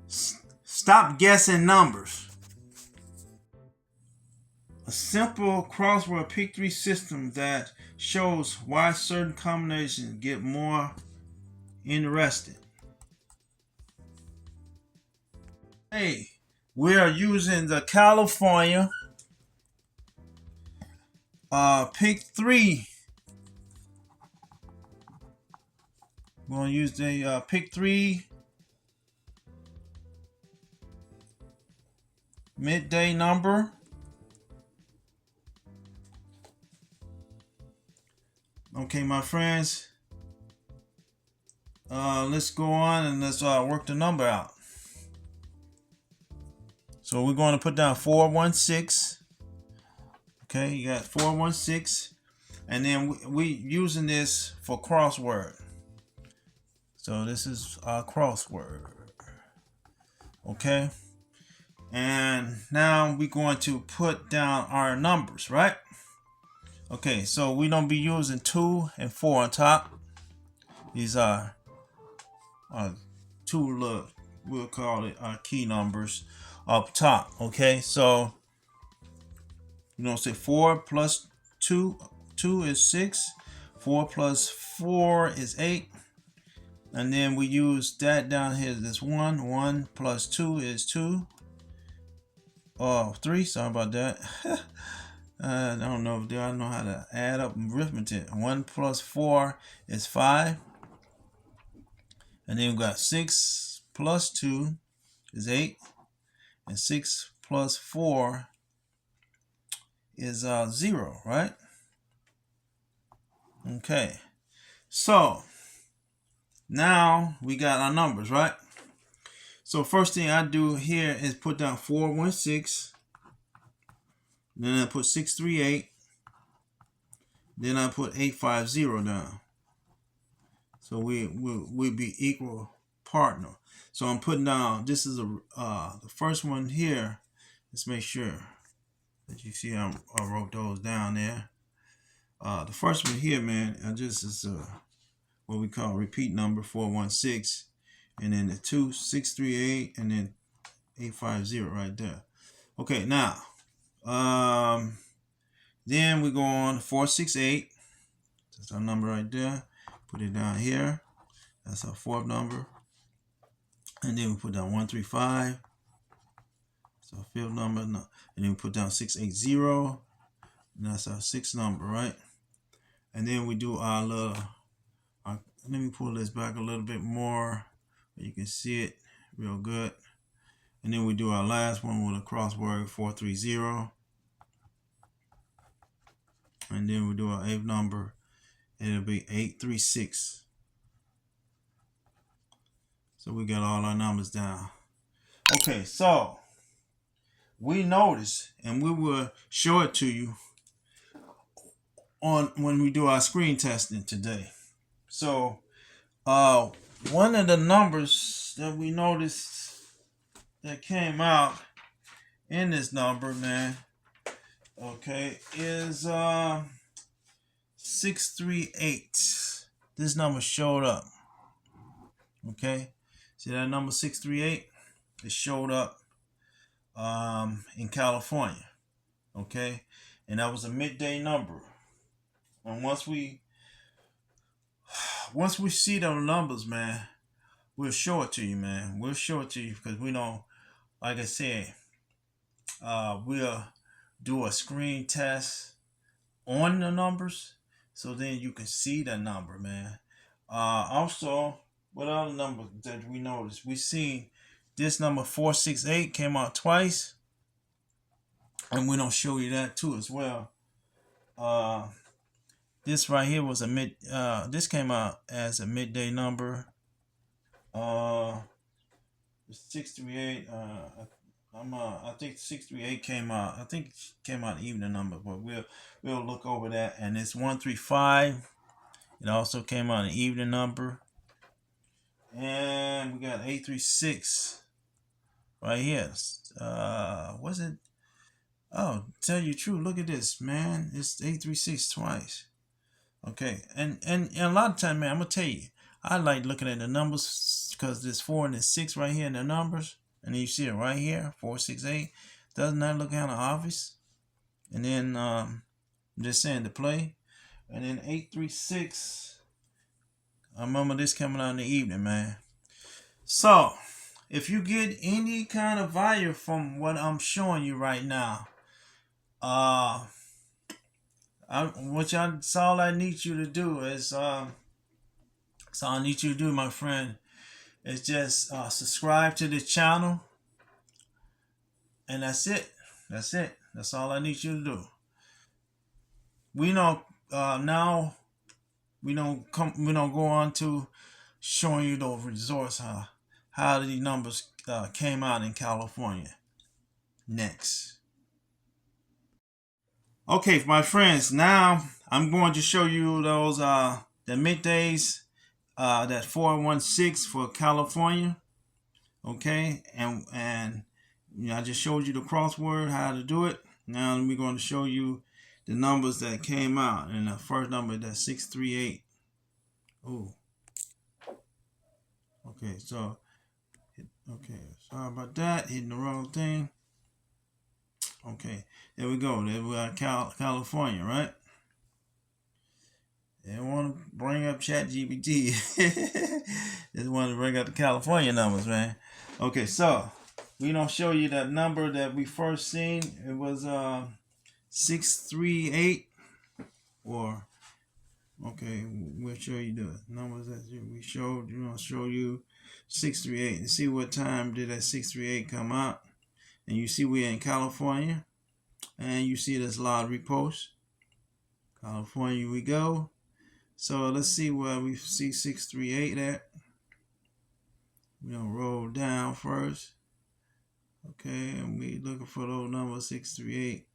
Stop guessing numbers. A simple crossword pick three system that shows why certain combinations get more interesting. Hey, we are using the California pick three. We're gonna use the pick three midday number. Okay, my friends, let's go on and let's work the number out. So we're going to put down 416. Okay, you got 416, and then we using this for crossword. So this is our crossword. Okay, and now we're going to put down our numbers, right? Okay, so we're gonna be using 2 and 4 on top. These are two little, we'll call it our key numbers up top. Okay, so you know, say 4 plus 2 is 6. 4 plus 4 is 8. And then we use that down here, this 1. 1 plus 2 is 2. Oh, 3, sorry about that. I don't know if I know how to add up arithmetic. 1 plus 4 is 5. And then we got 6 plus 2 is 8. And 6 plus 4 is 0, right? Okay. So now we got our numbers, right? So first thing I do here is put down 416. Then I put 638. Then I put 850 down. So we be equal partner. So I'm putting down, this is the first one here. Let's make sure that you see I wrote those down there. The first one here, man, just is what we call repeat number, 416, and then the 2, 638, and then 850 right there. Okay, now then we go on 468. That's our number right there. Put it down here. That's our fourth number. And then we put down 135. So fifth number. And then we put down 680. And that's our sixth number, right? And then we do our little, let me pull this back a little bit more. You can see it real good. And then we do our last one with a crossword, 430. And then we do our eighth number. It'll be 836. So we got all our numbers down. Okay, so we noticed, and we will show it to you on when we do our screen testing today. So one of the numbers that we noticed that came out in this number, man, okay, is 638. This number showed up. Okay, see that number 638? It showed up in California. Okay, and that was a midday number. And once we see those numbers, man, we'll show it to you, man. We'll show it to you because we know, like I said, we'll do a screen test on the numbers, so then you can see the number, man. Also, what other numbers that we noticed? We seen this number 468 came out twice, and we're gonna show you that too as well. This right here was a this came out as a midday number. 638. I think 638 came out. I think it came out evening number, but we'll look over that. And it's 135. It also came out an evening number. And we got 836 right here. Was it? Oh, tell you the truth, look at this, man. It's 836 twice. Okay, and a lot of time, man, I'm gonna tell you, I like looking at the numbers because there's 4 and there's 6 right here in the numbers. And then you see it right here, 4, 6, 8. Doesn't that look kind of obvious? And then I'm just saying to play. And then 836. I remember this coming out in the evening, man. So, if you get any kind of value from what I'm showing you right now, that's all I need you to do is, so I need you to do, my friend, is just subscribe to the channel, and that's it. That's it. That's all I need you to do. We know now. We don't go on to showing you those results, how the numbers came out in California. Next. Okay, my friends. Now I'm going to show you those the middays. That 416 for California. Okay, and you know, I just showed you the crossword, how to do it. Now we're going to show you the numbers that came out, and the first number, that's 638. Oh, okay, so sorry about that, hitting the wrong thing. Okay, there we go. There we are, California, right? They don't want to bring up ChatGPT. Just want to bring up the California numbers, man. Okay, so we don't show you that number that we first seen. It was 638, or okay, we'll show you the numbers that we showed. You know, show you 638 and see what time did that 638 come out. And you see we're in California, and you see this live repost. California we go. So let's see where we see 638 at. We're gonna roll down first. Okay, and we looking for those numbers 638.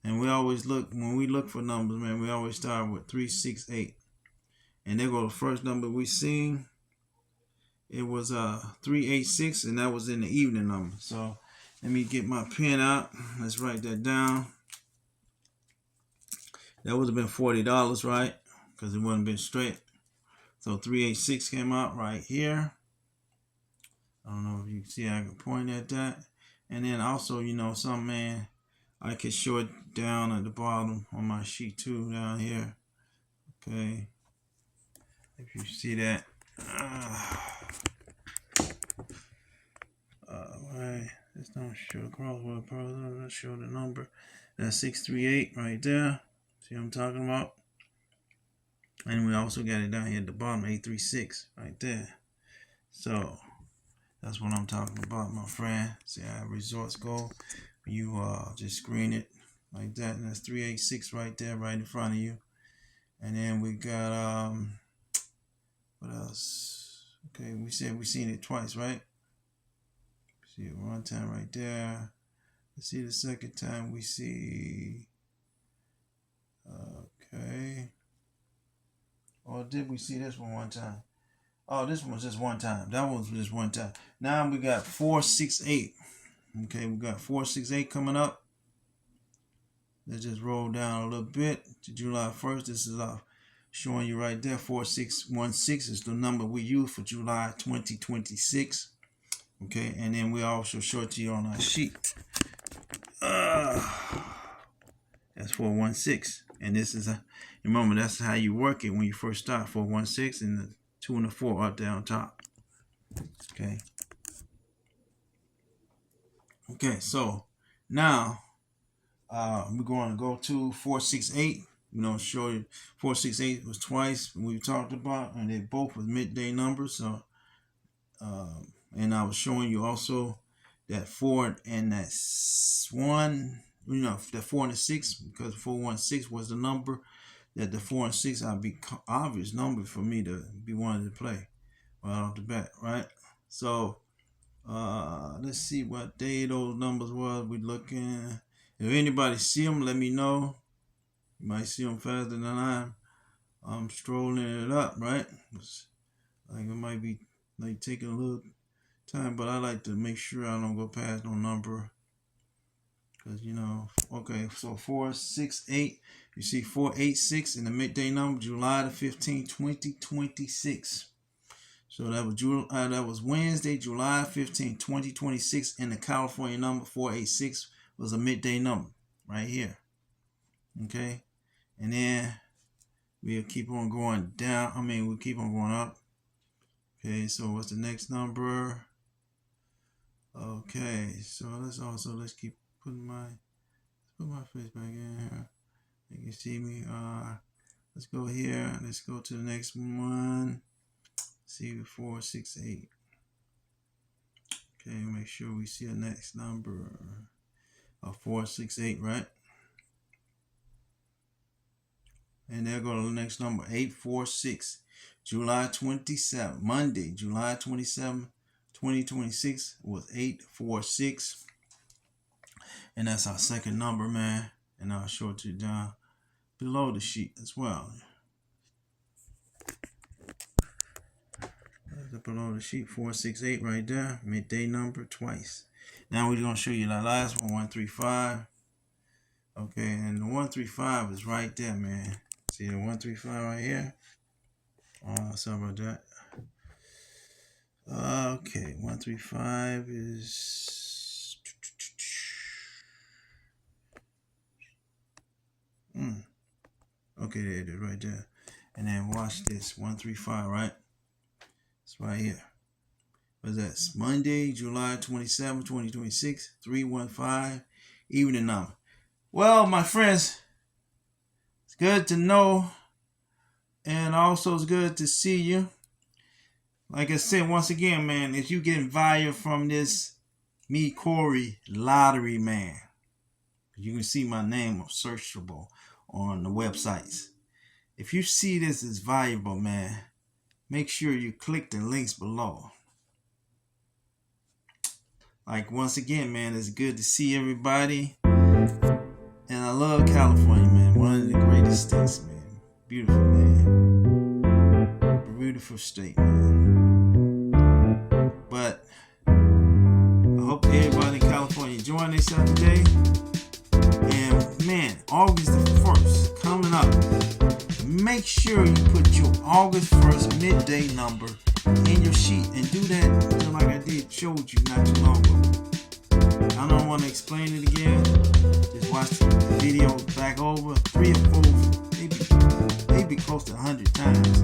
And we always look, when we look for numbers, man, we always start with 368. And there go the first number we seen. It was 386, and that was in the evening number. So let me get my pen out. Let's write that down. That would have been $40, right? Because it wouldn't been straight. So 386 came out right here. I don't know if you see, I can point at that. And then also, you know, some, man, I could show it down at the bottom on my sheet too, down here. Okay. If you see that. Right. Let's not show the crossword puzzle. Let's show the number. That's 638 right there. See what I'm talking about? And we also got it down here at the bottom, 836 right there. So that's what I'm talking about, my friend. See how results go. You just screen it like that, and that's 386 right there, right in front of you. And then we got what else? Okay, we said we seen it twice, right? See it one time right there. Let's see the second time we see. Okay. Or did we see this one time? Oh, this one was just one time. That one was just one time. Now we got 468. Okay, we got 468 coming up. Let's just roll down a little bit to July 1st. This is showing you right there. 4616 is the number we use for July 2026. Okay, and then we also show it to you on our sheet. That's 416. And this is remember, that's how you work it when you first start. 416 and the 2 and the 4 up there on top. Okay. Okay, so now we're going to go to 468. We're going to show you 468 was twice we talked about, and they both was midday numbers. So, and I was showing you also that 4 and that 1, you know, that 4 and the 6, because 416 was the number that the 4 and 6 would be obvious number for me to be wanting to play right off the bat, right? So let's see what day those numbers was we looking. If anybody see them, let me know. You might see them faster than I'm strolling it up, right? Like it might be like taking a little time, but I like to make sure I don't go past no number. Because, you know, okay, so 468. You see 486 in the midday number, July the 15th, 2026. So that was Wednesday, July 15th, 2026, and the California number 486 was a midday number right here. Okay, and then we'll keep on going down. We'll keep on going up. Okay, so what's the next number? Okay, so let's keep putting put my face back in here. You can see me. Let's go here. Let's go to the next one. See 468. Okay, make sure we see the next number of 468, right? And there go to the next number, 846. July 27, Monday, July 27, 2026 was 846. And that's our second number, man. And I'll show it to you down below the sheet as well. Below the sheet, 468 right there, midday number twice. Now we're going to show you the last one, 135. Okay, and the 135 is right there, man. See the 135 right here? Sorry about that. Okay, 135 is... Okay, there it is right there. And then watch this, 135, right? It's right here. What's that? It's Monday, July 27, 2026, 315, evening number. Well, my friends, it's good to know, and also it's good to see you. Like I said, once again, man, if you getting value from this Me Corey lottery, man, you can see my name searchable on the websites. If you see this as valuable, man, make sure you click the links below. Like, once again, man, it's good to see everybody. And I love California, man. One of the greatest states, man. Beautiful, man. Beautiful state, man. But I hope everybody in California enjoying themselves today. And, man, August the 1st coming up. Make sure you put your August 1st midday number in your sheet and do that just like I showed you not too long ago. I don't want to explain it again. Just watch the video back over 3 or 4, maybe close to 100 times.